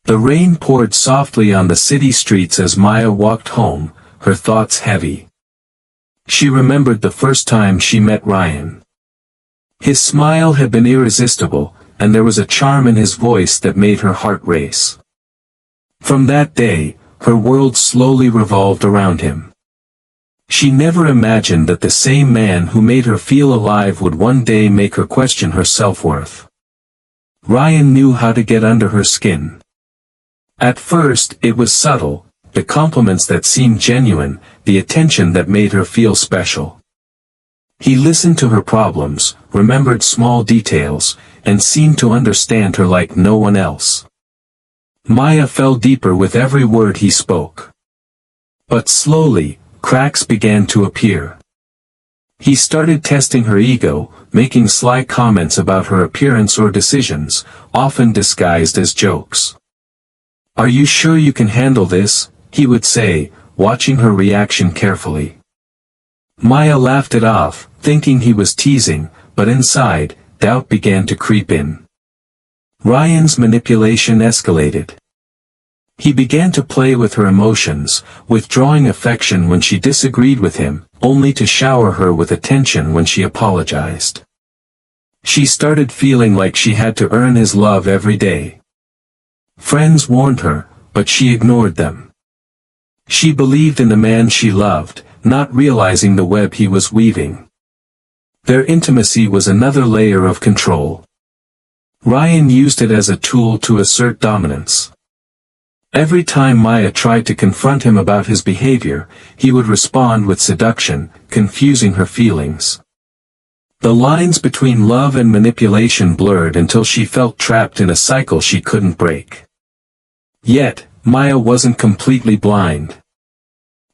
The rain poured softly on the city streets as Maya walked home, her thoughts heavy. She remembered the first time she met Ryan. His smile had been irresistible, and there was a charm in his voice that made her heart race. From that day, her world slowly revolved around him. She never imagined that the same man who made her feel alive would one day make her question her self-worth. Ryan knew how to get under her skin. At first, it was subtle, the compliments that seemed genuine, the attention that made her feel special. He listened to her problems, remembered small details, and seemed to understand her like no one else. Maya fell deeper with every word he spoke. But slowly, cracks began to appear. He started testing her ego, making sly comments about her appearance or decisions, often disguised as jokes. "Are you sure you can handle this?" he would say, watching her reaction carefully. Maya laughed it off, thinking he was teasing, but inside, doubt began to creep in. Ryan's manipulation escalated. He began to play with her emotions, withdrawing affection when she disagreed with him, only to shower her with attention when she apologized. She started feeling like she had to earn his love every day. Friends warned her, but she ignored them. She believed in the man she loved, not realizing the web he was weaving. Their intimacy was another layer of control. Ryan used it as a tool to assert dominance. Every time Maya tried to confront him about his behavior, he would respond with seduction, confusing her feelings. The lines between love and manipulation blurred until she felt trapped in a cycle she couldn't break. Yet, Maya wasn't completely blind.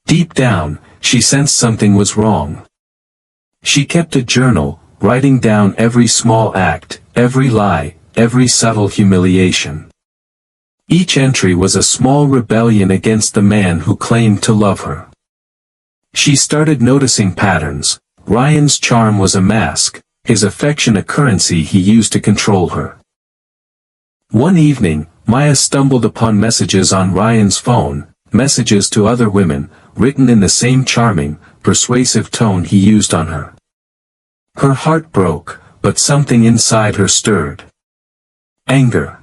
Deep down, she sensed something was wrong. She kept a journal, writing down every small act, every lie, every subtle humiliation. Each entry was a small rebellion against the man who claimed to love her. She started noticing patterns. Ryan's charm was a mask, his affection a currency he used to control her. One evening, Maya stumbled upon messages on Ryan's phone, messages to other women, written in the same charming, persuasive tone he used on her. Her heart broke, but something inside her stirred. Anger.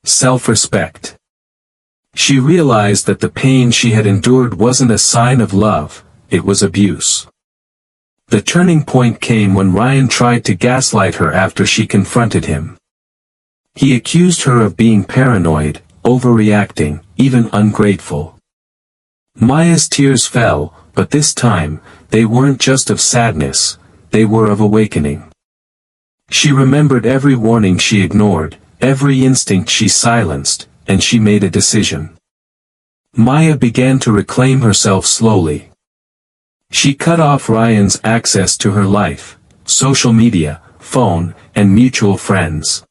Self-respect. She realized that the pain she had endured wasn't a sign of love, it was abuse. The turning point came when Ryan tried to gaslight her after she confronted him. He accused her of being paranoid, overreacting, even ungrateful. Maya's tears fell, but this time, they weren't just of sadness, they were of awakening. She remembered every warning she ignored, every instinct she silenced, and she made a decision. Maya began to reclaim herself slowly. She cut off Ryan's access to her life, social media, phone, and mutual friends.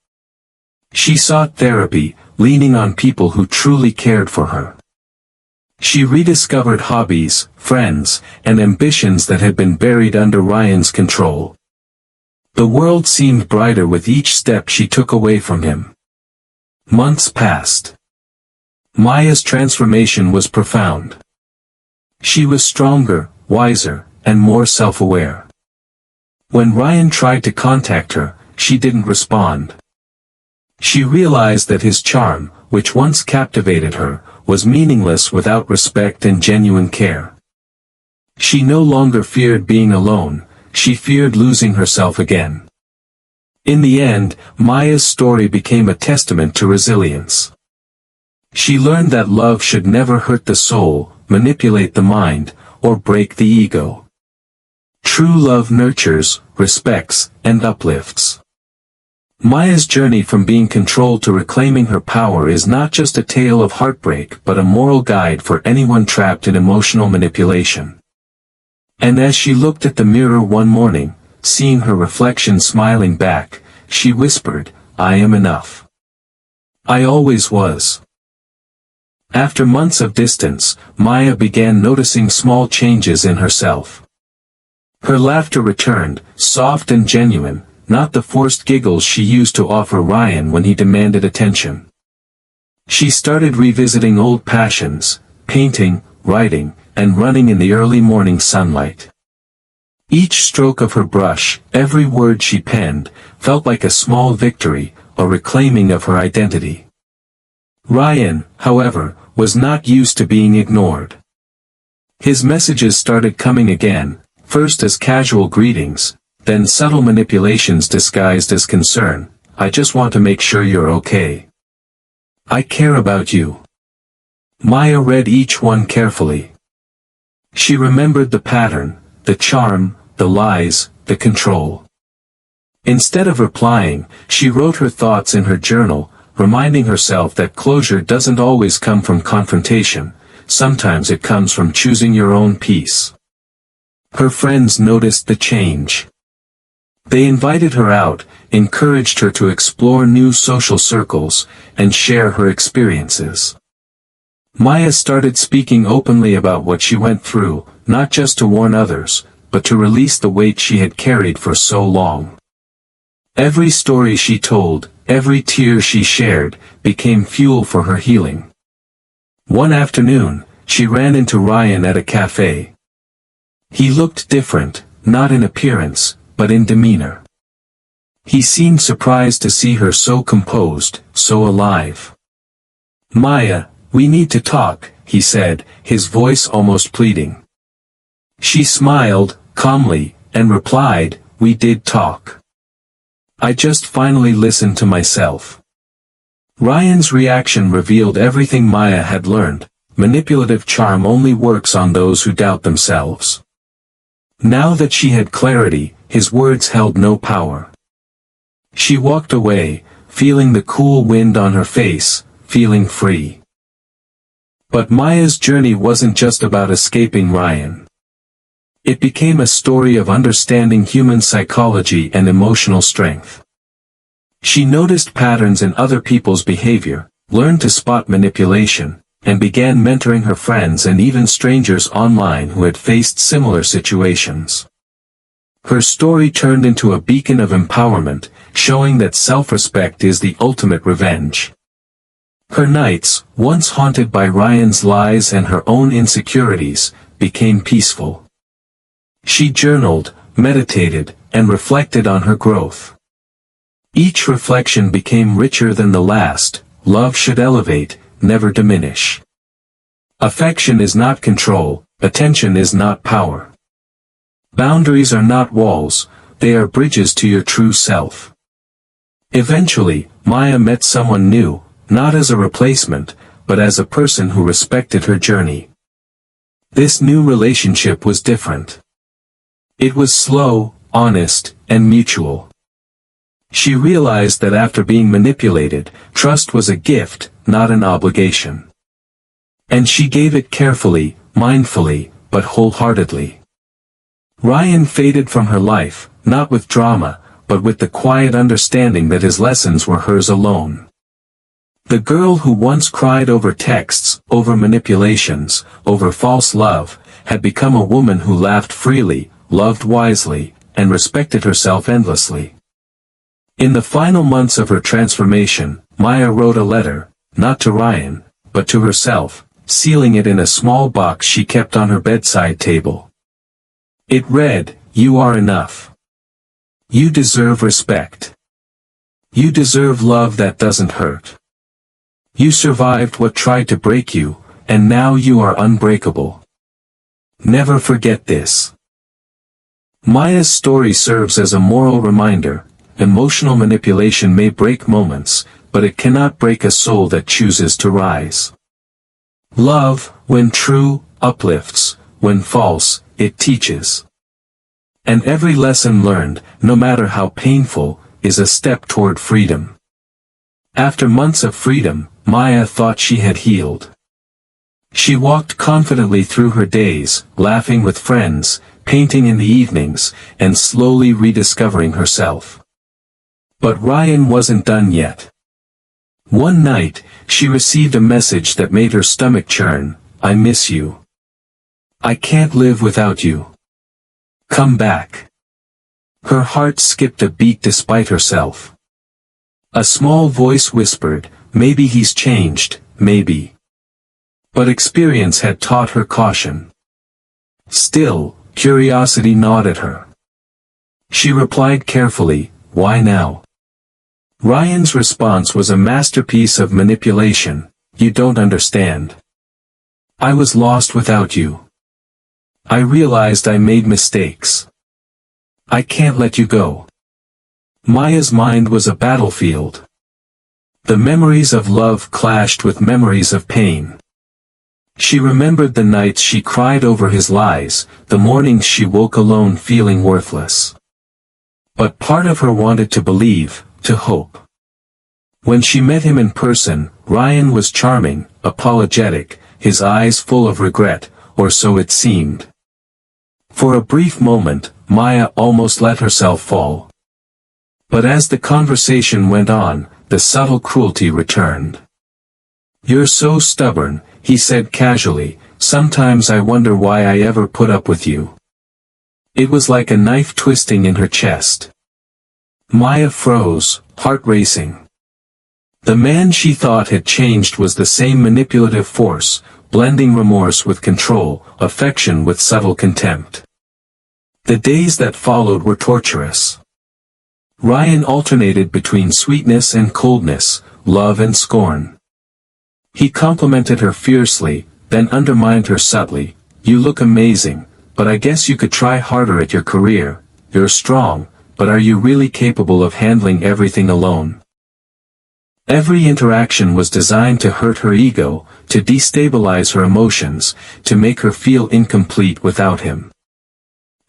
She sought therapy, leaning on people who truly cared for her. She rediscovered hobbies, friends, and ambitions that had been buried under Ryan's control. The world seemed brighter with each step she took away from him. Months passed. Maya's transformation was profound. She was stronger, wiser, and more self-aware. When Ryan tried to contact her, she didn't respond. She realized that his charm, which once captivated her, was meaningless without respect and genuine care. She no longer feared being alone, she feared losing herself again. In the end, Maya's story became a testament to resilience. She learned that love should never hurt the soul, manipulate the mind, or break the ego. True love nurtures, respects, and uplifts. Maya's journey from being controlled to reclaiming her power is not just a tale of heartbreak but a moral guide for anyone trapped in emotional manipulation. And as she looked at the mirror one morning, seeing her reflection smiling back, she whispered, "I am enough. I always was." After months of distance, Maya began noticing small changes in herself. Her laughter returned, soft and genuine, not the forced giggles she used to offer Ryan when he demanded attention. She started revisiting old passions, painting, writing, and running in the early morning sunlight. Each stroke of her brush, every word she penned, felt like a small victory, a reclaiming of her identity. Ryan, however, was not used to being ignored. His messages started coming again, first as casual greetings, then subtle manipulations disguised as concern. I just want to make sure you're okay. I care about you. Maya read each one carefully. She remembered the pattern, the charm, the lies, the control. Instead of replying, she wrote her thoughts in her journal, reminding herself that closure doesn't always come from confrontation, sometimes it comes from choosing your own peace. Her friends noticed the change. They invited her out, encouraged her to explore new social circles, and share her experiences. Maya started speaking openly about what she went through, not just to warn others, but to release the weight she had carried for so long. Every story she told, every tear she shared, became fuel for her healing. One afternoon, she ran into Ryan at a cafe. He looked different, not in appearance, but in demeanor. He seemed surprised to see her so composed, so alive. Maya, we need to talk, he said, his voice almost pleading. She smiled, calmly, and replied, we did talk. I just finally listened to myself. Ryan's reaction revealed everything Maya had learned. Manipulative charm only works on those who doubt themselves. Now that she had clarity, his words held no power. She walked away, feeling the cool wind on her face, feeling free. But Maya's journey wasn't just about escaping Ryan. It became a story of understanding human psychology and emotional strength. She noticed patterns in other people's behavior, learned to spot manipulation, and began mentoring her friends and even strangers online who had faced similar situations. Her story turned into a beacon of empowerment, showing that self-respect is the ultimate revenge. Her nights, once haunted by Ryan's lies and her own insecurities, became peaceful. She journaled, meditated, and reflected on her growth. Each reflection became richer than the last. Love should elevate, never diminish. Affection is not control, attention is not power. Boundaries are not walls, they are bridges to your true self. Eventually, Maya met someone new, not as a replacement, but as a person who respected her journey. This new relationship was different. It was slow, honest, and mutual. She realized that after being manipulated, trust was a gift, not an obligation. And she gave it carefully, mindfully, but wholeheartedly. Ryan faded from her life, not with drama, but with the quiet understanding that his lessons were hers alone. The girl who once cried over texts, over manipulations, over false love, had become a woman who laughed freely, loved wisely, and respected herself endlessly. In the final months of her transformation, Maya wrote a letter, not to Ryan, but to herself, sealing it in a small box she kept on her bedside table. It read, "You are enough. You deserve respect. You deserve love that doesn't hurt. You survived what tried to break you, and now you are unbreakable. Never forget this." Maya's story serves as a moral reminder. Emotional manipulation may break moments, but it cannot break a soul that chooses to rise. Love, when true, uplifts, when false, it teaches. And every lesson learned, no matter how painful, is a step toward freedom. After months of freedom, Maya thought she had healed. She walked confidently through her days, laughing with friends, painting in the evenings, and slowly rediscovering herself. But Ryan wasn't done yet. One night, she received a message that made her stomach churn. "I miss you. I can't live without you. Come back." Her heart skipped a beat despite herself. A small voice whispered, "Maybe he's changed, maybe. But experience had taught her caution. Still, curiosity gnawed at her. She replied carefully, "Why now?" Ryan's response was a masterpiece of manipulation. "You don't understand. I was lost without you. I realized I made mistakes. I can't let you go." Maya's mind was a battlefield. The memories of love clashed with memories of pain. She remembered the nights she cried over his lies, the mornings she woke alone feeling worthless. But part of her wanted to believe, to hope. When she met him in person, Ryan was charming, apologetic, his eyes full of regret, or so it seemed. For a brief moment, Maya almost let herself fall. But as the conversation went on, the subtle cruelty returned. "You're so stubborn," he said casually, "sometimes I wonder why I ever put up with you." It was like a knife twisting in her chest. Maya froze, heart racing. The man she thought had changed was the same manipulative force, blending remorse with control, affection with subtle contempt. The days that followed were torturous. Ryan alternated between sweetness and coldness, love and scorn. He complimented her fiercely, then undermined her subtly. "You look amazing, but I guess you could try harder at your career. You're strong, but are you really capable of handling everything alone?" Every interaction was designed to hurt her ego, to destabilize her emotions, to make her feel incomplete without him.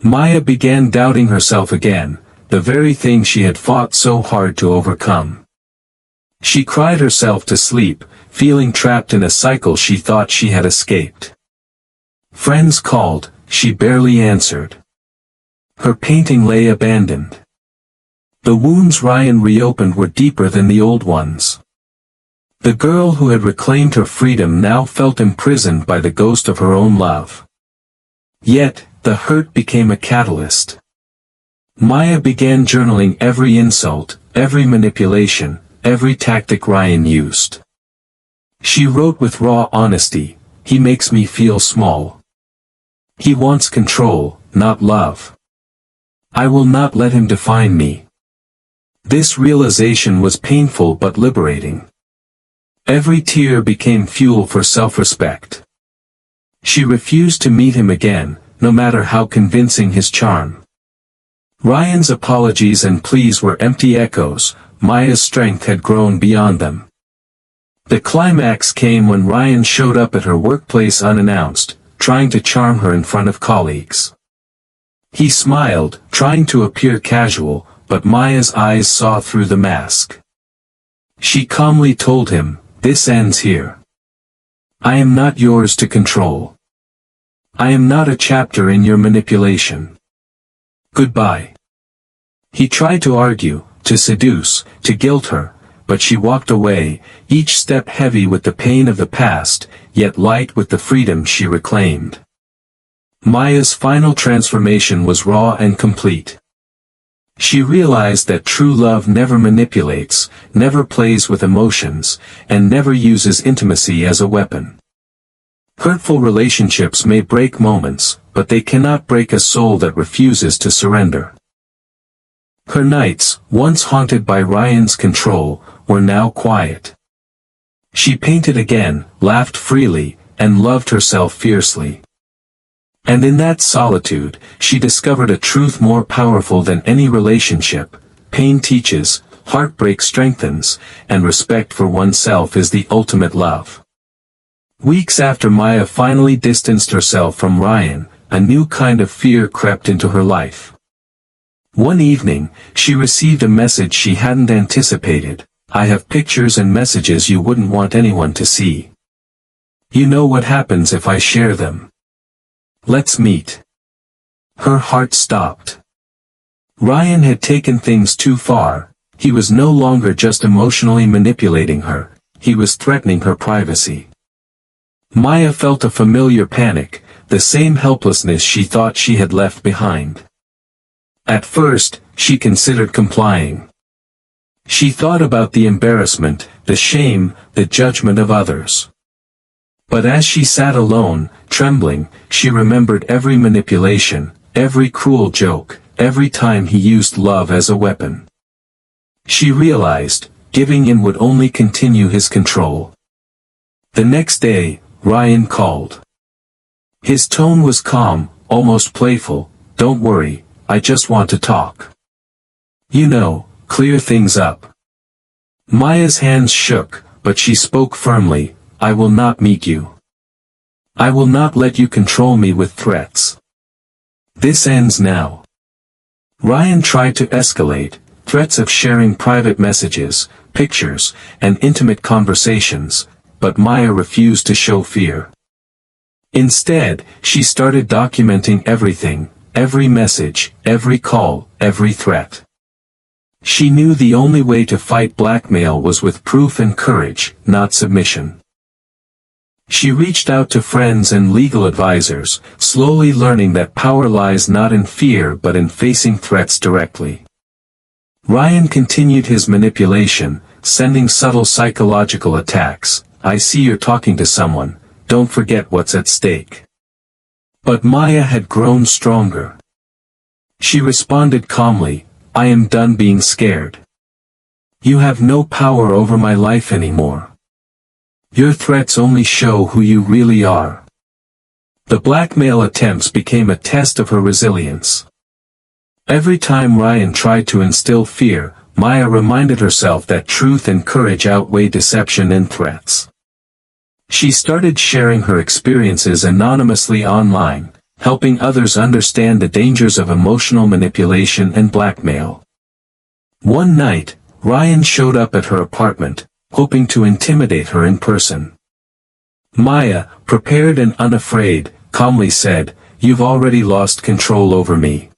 Maya began doubting herself again, the very thing she had fought so hard to overcome. She cried herself to sleep, feeling trapped in a cycle she thought she had escaped. Friends called, she barely answered. Her painting lay abandoned. The wounds Ryan reopened were deeper than the old ones. The girl who had reclaimed her freedom now felt imprisoned by the ghost of her own love. Yet, the hurt became a catalyst. Maya began journaling every insult, every manipulation, every tactic Ryan used. She wrote with raw honesty, "He makes me feel small. He wants control, not love. I will not let him define me." This realization was painful but liberating. Every tear became fuel for self-respect. She refused to meet him again, no matter how convincing his charm. Ryan's apologies and pleas were empty echoes, Maya's strength had grown beyond them. The climax came when Ryan showed up at her workplace unannounced, trying to charm her in front of colleagues. He smiled, trying to appear casual, but Maya's eyes saw through the mask. She calmly told him, "This ends here. I am not yours to control. I am not a chapter in your manipulation. Goodbye." He tried to argue, to seduce, to guilt her, but she walked away, each step heavy with the pain of the past, yet light with the freedom she reclaimed. Maya's final transformation was raw and complete. She realized that true love never manipulates, never plays with emotions, and never uses intimacy as a weapon. Hurtful relationships may break moments, but they cannot break a soul that refuses to surrender. Her nights, once haunted by Ryan's control, were now quiet. She painted again, laughed freely, and loved herself fiercely. And in that solitude, she discovered a truth more powerful than any relationship: pain teaches, heartbreak strengthens, and respect for oneself is the ultimate love. Weeks after Maya finally distanced herself from Ryan, a new kind of fear crept into her life. One evening, she received a message she hadn't anticipated: "I have pictures and messages you wouldn't want anyone to see. You know what happens if I share them. Let's meet." Her heart stopped. Ryan had taken things too far. He was no longer just emotionally manipulating her, he was threatening her privacy. Maya felt a familiar panic, the same helplessness she thought she had left behind. At first, she considered complying. She thought about the embarrassment, the shame, the judgment of others. But as she sat alone, trembling, she remembered every manipulation, every cruel joke, every time he used love as a weapon. She realized, giving in would only continue his control. The next day, Ryan called. His tone was calm, almost playful. "Don't worry, I just want to talk. You know, clear things up." Maya's hands shook, but she spoke firmly. "I will not meet you. I will not let you control me with threats. This ends now." Ryan tried to escalate, threats of sharing private messages, pictures, and intimate conversations, but Maya refused to show fear. Instead, she started documenting everything, every message, every call, every threat. She knew the only way to fight blackmail was with proof and courage, not submission. She reached out to friends and legal advisors, slowly learning that power lies not in fear but in facing threats directly. Ryan continued his manipulation, sending subtle psychological attacks. "I see you're talking to someone, don't forget what's at stake." But Maya had grown stronger. She responded calmly, "I am done being scared. You have no power over my life anymore. Your threats only show who you really are." The blackmail attempts became a test of her resilience. Every time Ryan tried to instill fear, Maya reminded herself that truth and courage outweigh deception and threats. She started sharing her experiences anonymously online, helping others understand the dangers of emotional manipulation and blackmail. One night, Ryan showed up at her apartment, hoping to intimidate her in person. Maya, prepared and unafraid, calmly said, "You've already lost control over me.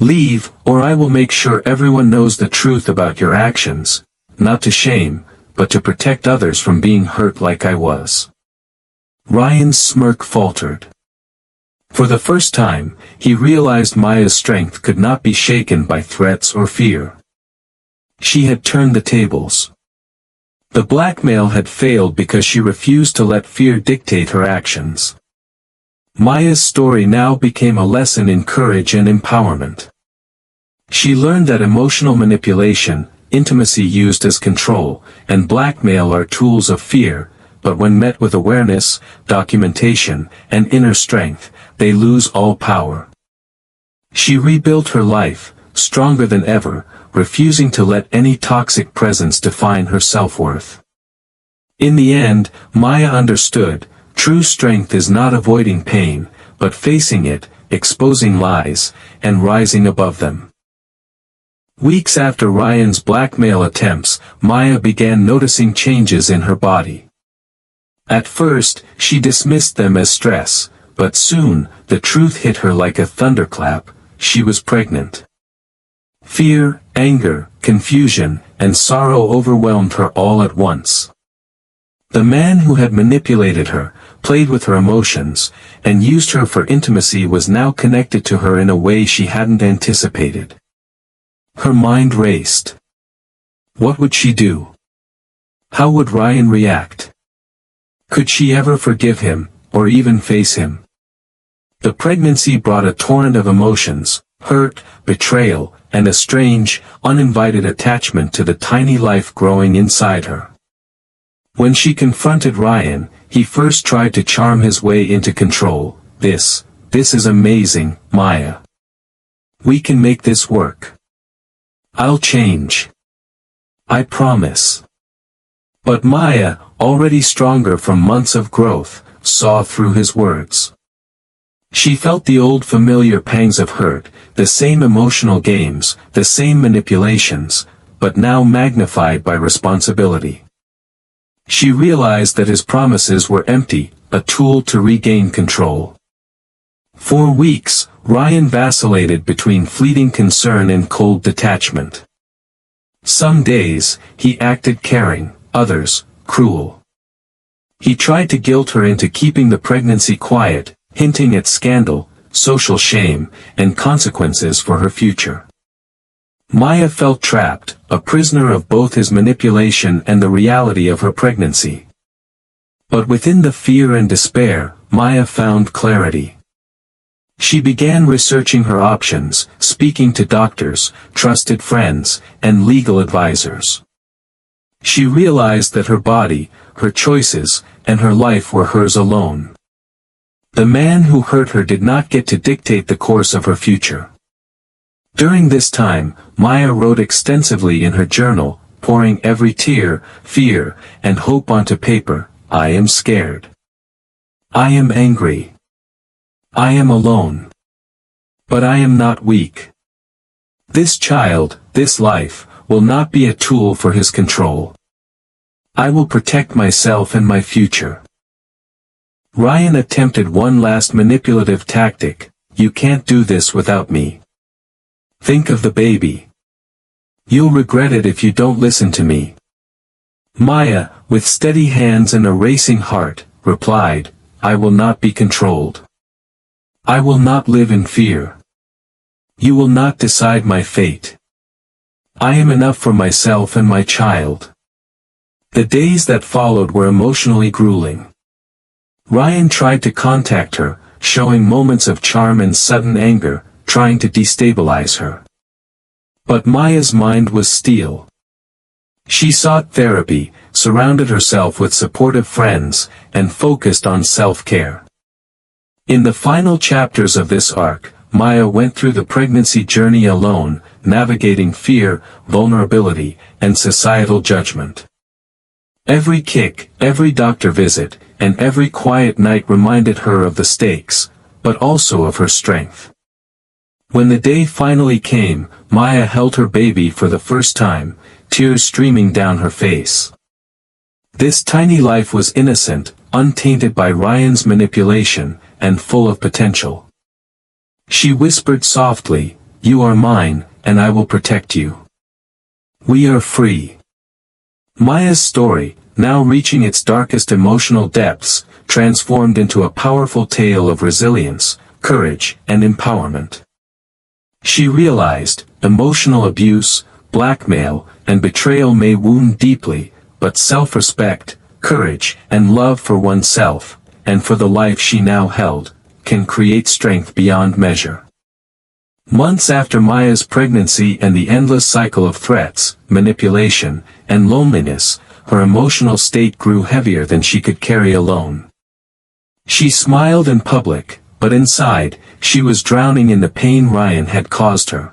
Leave, or I will make sure everyone knows the truth about your actions, not to shame, but to protect others from being hurt like I was." Ryan's smirk faltered. For the first time, he realized Maya's strength could not be shaken by threats or fear. She had turned the tables. The blackmail had failed because she refused to let fear dictate her actions. Maya's story now became a lesson in courage and empowerment. She learned that emotional manipulation, intimacy used as control, and blackmail are tools of fear, but when met with awareness, documentation, and inner strength, they lose all power. She rebuilt her life, stronger than ever, refusing to let any toxic presence define her self-worth. In the end, Maya understood, true strength is not avoiding pain, but facing it, exposing lies, and rising above them. Weeks after Ryan's blackmail attempts, Maya began noticing changes in her body. At first, she dismissed them as stress, but soon, the truth hit her like a thunderclap: she was pregnant. Fear, anger, confusion, and sorrow overwhelmed her all at once. The man who had manipulated her, played with her emotions, and used her for intimacy was now connected to her in a way she hadn't anticipated. Her mind raced. What would she do? How would Ryan react? Could she ever forgive him, or even face him? The pregnancy brought a torrent of emotions: hurt, betrayal, and a strange, uninvited attachment to the tiny life growing inside her. When she confronted Ryan, he first tried to charm his way into control. This is amazing, Maya. We can make this work. I'll change. I promise." But Maya, already stronger from months of growth, saw through his words. She felt the old familiar pangs of hurt, the same emotional games, the same manipulations, but now magnified by responsibility. She realized that his promises were empty, a tool to regain control. For weeks, Ryan vacillated between fleeting concern and cold detachment. Some days, he acted caring, others, cruel. He tried to guilt her into keeping the pregnancy quiet, hinting at scandal, social shame, and consequences for her future. Maya felt trapped, a prisoner of both his manipulation and the reality of her pregnancy. But within the fear and despair, Maya found clarity. She began researching her options, speaking to doctors, trusted friends, and legal advisors. She realized that her body, her choices, and her life were hers alone. The man who hurt her did not get to dictate the course of her future. During this time, Maya wrote extensively in her journal, pouring every tear, fear, and hope onto paper. I am scared. I am angry. I am alone. But I am not weak. This child, this life, will not be a tool for his control. I will protect myself and my future. Ryan attempted one last manipulative tactic. You can't do this without me. Think of the baby. You'll regret it if you don't listen to me. Maya, with steady hands and a racing heart, replied, I will not be controlled. I will not live in fear. You will not decide my fate. I am enough for myself and my child. The days that followed were emotionally grueling. Ryan tried to contact her, showing moments of charm and sudden anger, trying to destabilize her. But Maya's mind was steel. She sought therapy, surrounded herself with supportive friends, and focused on self-care. In the final chapters of this arc, Maya went through the pregnancy journey alone, navigating fear, vulnerability, and societal judgment. Every kick, every doctor visit, and every quiet night reminded her of the stakes, but also of her strength. When the day finally came, Maya held her baby for the first time, tears streaming down her face. This tiny life was innocent, untainted by Ryan's manipulation, and full of potential. She whispered softly, You are mine, and I will protect you. We are free. Maya's story, now reaching its darkest emotional depths, transformed into a powerful tale of resilience, courage, and empowerment. She realized, emotional abuse, blackmail, and betrayal may wound deeply, but self-respect, courage, and love for oneself, and for the life she now held, can create strength beyond measure. Months after Maya's pregnancy and the endless cycle of threats, manipulation, and loneliness, her emotional state grew heavier than she could carry alone. She smiled in public, but inside, she was drowning in the pain Ryan had caused her.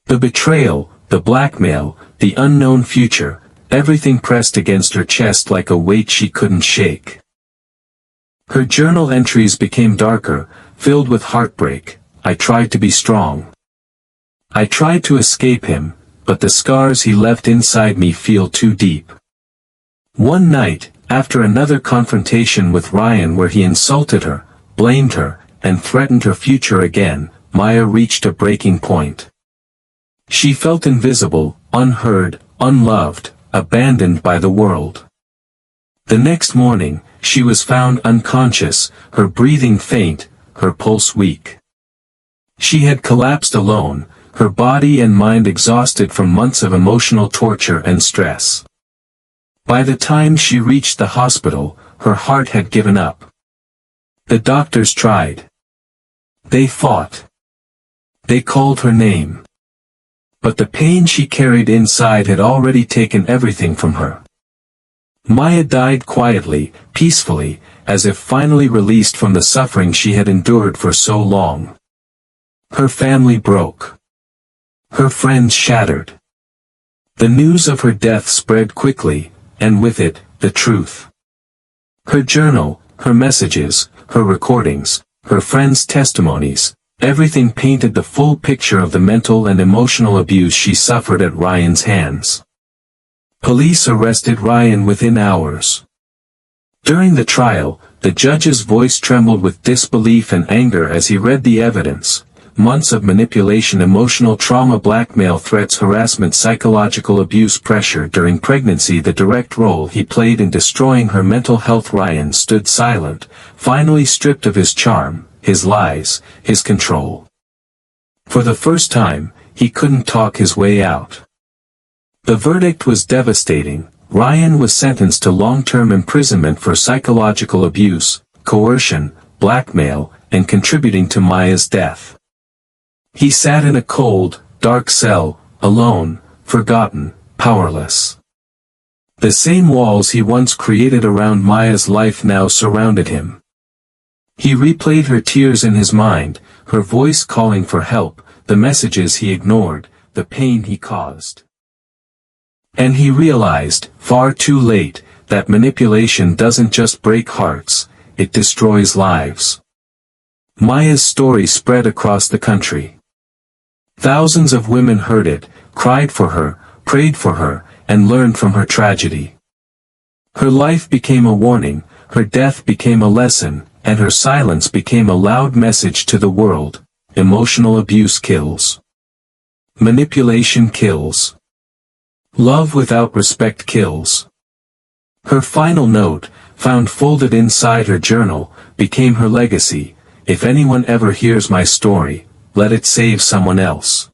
The betrayal, the blackmail, the unknown future, everything pressed against her chest like a weight she couldn't shake. Her journal entries became darker, filled with heartbreak. I tried to be strong. I tried to escape him, but the scars he left inside me feel too deep. One night, after another confrontation with Ryan where he insulted her, blamed her, and threatened her future again, Maya reached a breaking point. She felt invisible, unheard, unloved, abandoned by the world. The next morning, she was found unconscious, her breathing faint, her pulse weak. She had collapsed alone, her body and mind exhausted from months of emotional torture and stress. By the time she reached the hospital, her heart had given up. The doctors tried. They fought. They called her name. But the pain she carried inside had already taken everything from her. Maya died quietly, peacefully, as if finally released from the suffering she had endured for so long. Her family broke. Her friends shattered. The news of her death spread quickly, and with it, the truth. Her journal, her messages, her recordings, her friends' testimonies, everything painted the full picture of the mental and emotional abuse she suffered at Ryan's hands. Police arrested Ryan within hours. During the trial, the judge's voice trembled with disbelief and anger as he read the evidence. Months of manipulation, emotional trauma, blackmail, threats, harassment, psychological abuse, pressure during pregnancy, the direct role he played in destroying her mental health. Ryan stood silent, finally stripped of his charm, his lies, his control. For the first time, he couldn't talk his way out. The verdict was devastating. Ryan was sentenced to long-term imprisonment for psychological abuse, coercion, blackmail, and contributing to Maya's death. He sat in a cold, dark cell, alone, forgotten, powerless. The same walls he once created around Maya's life now surrounded him. He replayed her tears in his mind, her voice calling for help, the messages he ignored, the pain he caused. And he realized, far too late, that manipulation doesn't just break hearts, it destroys lives. Maya's story spread across the country. Thousands of women heard it, cried for her, prayed for her, and learned from her tragedy. Her life became a warning, her death became a lesson, and her silence became a loud message to the world. Emotional abuse kills. Manipulation kills. Love without respect kills. Her final note, found folded inside her journal, became her legacy. If anyone ever hears my story, let it save someone else.